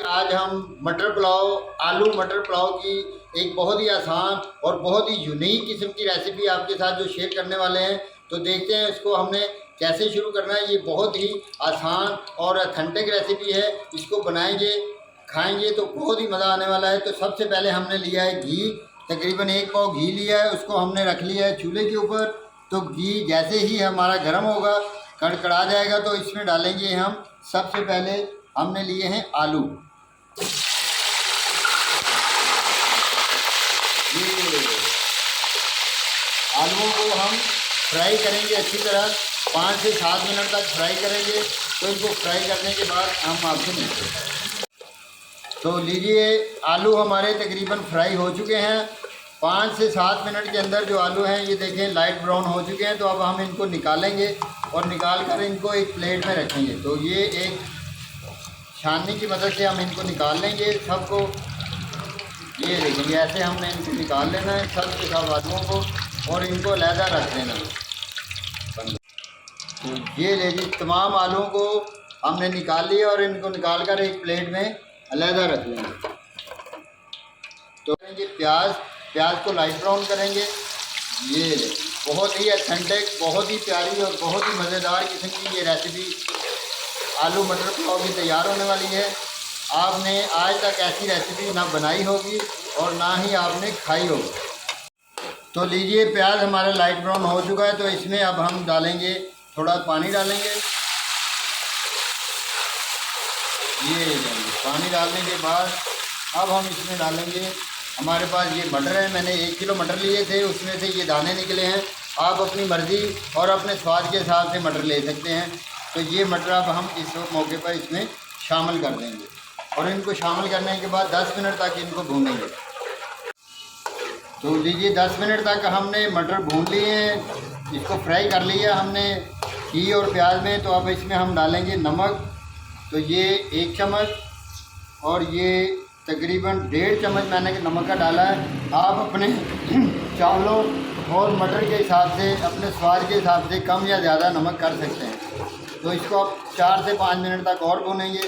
आज हम मटर पुलाव, आलू मटर पुलाव की एक बहुत ही आसान और बहुत ही यूनिक किस्म की रेसिपी आपके साथ जो शेयर करने वाले हैं। तो देखते हैं इसको हमने कैसे शुरू करना है। ये बहुत ही आसान और ऑथेंटिक रेसिपी है। इसको बनाएंगे, खाएंगे तो बहुत ही मज़ा आने वाला है। तो सबसे पहले हमने लिया है घी, तकरीबन 1 पाव घी लिया है। उसको हमने रख लिया है चूल्हे के ऊपर। तो घी जैसे ही हमारा गर्म होगा, कड़कड़ा जाएगा, तो इसमें डालेंगे हम सबसे पहले हमने लिए हैं आलू। ये आलूओं को हम फ्राई करेंगे अच्छी तरह, 5 से 7 मिनट तक फ्राई करेंगे। तो इनको फ्राई करने के बाद हम आपसे मिलते हैं। तो लीजिए, आलू हमारे तकरीबन फ्राई हो चुके हैं। 5 से 7 मिनट के अंदर जो आलू हैं ये देखें लाइट ब्राउन हो चुके हैं। तो अब हम इनको निकालेंगे और निकाल कर इनको एक प्लेट में रखेंगे। तो ये एक छाननी की मदद से हम इनको निकाल लेंगे सबको। ये देखेंगे, ऐसे हमने इनको निकाल लेना है सब के सब आलूओं को, और इनको अलहदा रख देना है। तो ये ले जी, तमाम आलूओं को हमने निकाल लिया और इनको निकाल कर एक प्लेट में अलहदा रख लेंगे। तो ये प्याज को लाइट ब्राउन करेंगे। ये बहुत ही ऑथेंटिक, बहुत ही प्यारी और बहुत ही मज़ेदार किस्म की ये रेसिपी आलू मटर पुलाव भी तैयार होने वाली है। आपने आज तक ऐसी रेसिपी ना बनाई होगी और ना ही आपने खाई होगी। तो लीजिए, प्याज हमारा लाइट ब्राउन हो चुका है। तो इसमें अब हम डालेंगे, थोड़ा पानी डालेंगे। ये पानी डालने के बाद अब हम इसमें डालेंगे, हमारे पास ये मटर है, मैंने 1 किलो मटर लिए थे, उसमें से ये दाने निकले हैं। आप अपनी मर्ज़ी और अपने स्वाद के हिसाब से मटर ले सकते हैं। तो ये मटर अब हम इस मौके पर इसमें शामिल कर देंगे और इनको शामिल करने के बाद 10 मिनट तक इनको भूनेंगे। तो लीजिए, 10 मिनट तक हमने मटर भून लिए हैं, इसको फ्राई कर लिया हमने घी और प्याज में। तो अब इसमें हम डालेंगे नमक। तो ये 1 चम्मच और ये तकरीबन 1.5 चम्मच मैंने नमक का डाला है। आप अपने चावलों और मटर के हिसाब से, अपने स्वाद के हिसाब से कम या ज़्यादा नमक कर सकते हैं। तो इसको आप 4 से 5 मिनट तक और भूनेंगे।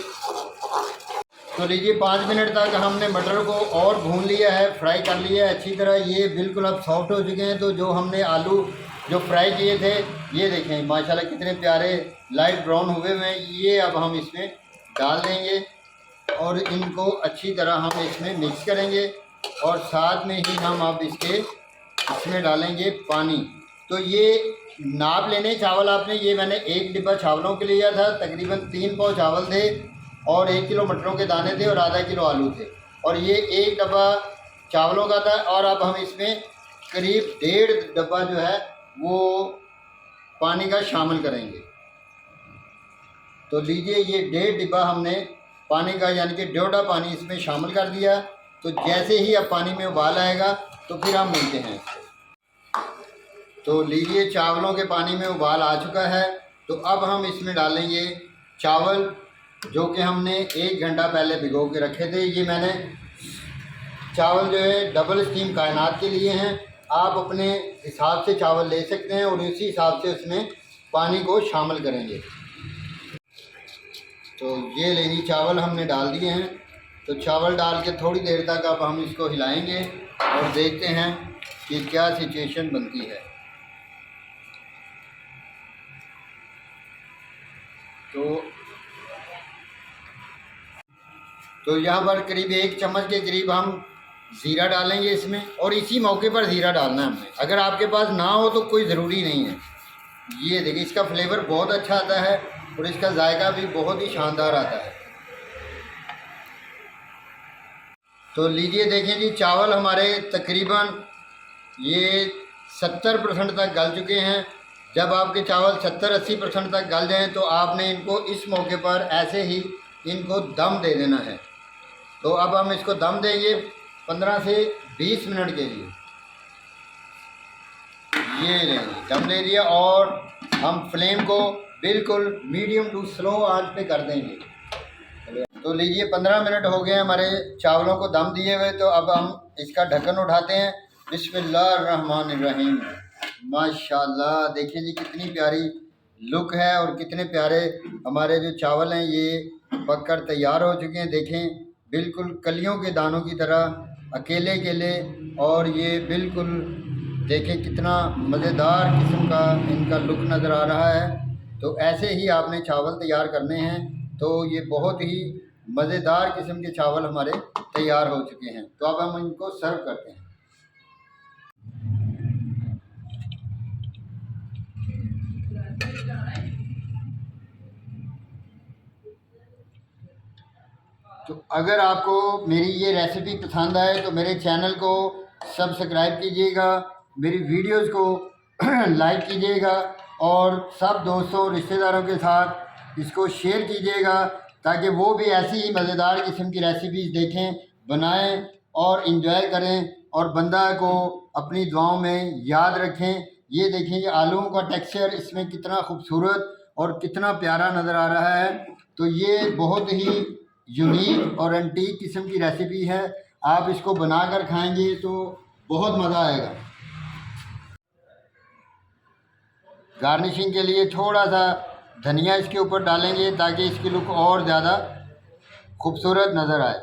तो लीजिए, 5 मिनट तक हमने मटर को और भून लिया है, फ्राई कर लिया है अच्छी तरह। ये बिल्कुल अब सॉफ्ट हो चुके हैं। तो जो हमने आलू जो फ्राई किए थे, ये देखें माशाल्लाह कितने प्यारे लाइट ब्राउन हुए हुए हैं। ये अब हम इसमें डाल देंगे और इनको अच्छी तरह हम इसमें मिक्स करेंगे। और साथ में ही हम अब इसमें डालेंगे पानी। तो ये नाप लेने चावल आपने, ये मैंने 1 डिब्बा चावलों के लिया था, तकरीबन 3 पाव चावल थे और 1 किलो मटरों के दाने थे और आधा किलो आलू थे, और ये 1 डब्बा चावलों का था। और अब हम इसमें करीब 1.5 डब्बा जो है वो पानी का शामिल करेंगे। तो लीजिए, ये 1.5 डिब्बा हमने पानी का, यानी कि डोडा पानी इसमें शामिल कर दिया। तो जैसे ही अब पानी में उबाल आएगा तो फिर हम मिलते हैं इससे। तो लीजिए, चावलों के पानी में उबाल आ चुका है। तो अब हम इसमें डालेंगे चावल जो कि हमने 1 घंटा पहले भिगो के रखे थे। ये मैंने चावल जो है डबल स्टीम कायनात के लिए हैं। आप अपने हिसाब से चावल ले सकते हैं और उसी हिसाब से उसमें पानी को शामिल करेंगे। तो ये लीजिए, चावल हमने डाल दिए हैं। तो चावल डाल के थोड़ी देर तक अब हम इसको हिलाएंगे और देखते हैं कि क्या सिचुएशन बनती है। तो यहाँ पर करीब 1 चम्मच के करीब हम ज़ीरा डालेंगे इसमें, और इसी मौके पर ज़ीरा डालना है हमें। अगर आपके पास ना हो तो कोई ज़रूरी नहीं है। ये देखिए, इसका फ्लेवर बहुत अच्छा आता है और इसका जायका भी बहुत ही शानदार आता है। तो लीजिए, देखें जी, चावल हमारे तकरीबन ये 70% तक गल चुके हैं। जब आपके चावल 70-80% तक गल जाएँ तो आपने इनको इस मौके पर ऐसे ही इनको दम दे देना है। तो अब हम इसको दम देंगे 15 से 20 मिनट के लिए। ये लेंगे, दम दे दिया और हम फ्लेम को बिल्कुल मीडियम टू स्लो आंच पे कर देंगे। तो लीजिए, 15 मिनट हो गए हमारे चावलों को दम दिए हुए। तो अब हम इसका ढक्कन उठाते हैं। बिस्मिल्लाहिर्रहमानिर्रहीम। माशाल्लाह, देखिए जी कितनी प्यारी लुक है और कितने प्यारे हमारे जो चावल हैं ये पककर तैयार हो चुके हैं। देखें बिल्कुल कलियों के दानों की तरह अकेले अकेले, और ये बिल्कुल देखें कितना मज़ेदार किस्म का इनका लुक नज़र आ रहा है। तो ऐसे ही आपने चावल तैयार करने हैं। तो ये बहुत ही मज़ेदार किस्म के चावल हमारे तैयार हो चुके हैं। तो अब हम इनको सर्व करते हैं। तो अगर आपको मेरी ये रेसिपी पसंद आए तो मेरे चैनल को सब्सक्राइब कीजिएगा, मेरी वीडियोस को लाइक कीजिएगा, और सब दोस्तों रिश्तेदारों के साथ इसको शेयर कीजिएगा, ताकि वो भी ऐसी ही मज़ेदार किस्म की रेसिपीज़ देखें, बनाएं और इन्जॉय करें, और बंदा को अपनी दुआओं में याद रखें। ये देखें कि आलूओं का टेक्सचर इसमें कितना खूबसूरत और कितना प्यारा नज़र आ रहा है। तो ये बहुत ही यूनिक और एंटीक किस्म की रेसिपी है। आप इसको बनाकर खाएंगे तो बहुत मज़ा आएगा। गार्निशिंग के लिए थोड़ा सा धनिया इसके ऊपर डालेंगे ताकि इसकी लुक और ज़्यादा खूबसूरत नज़र आए।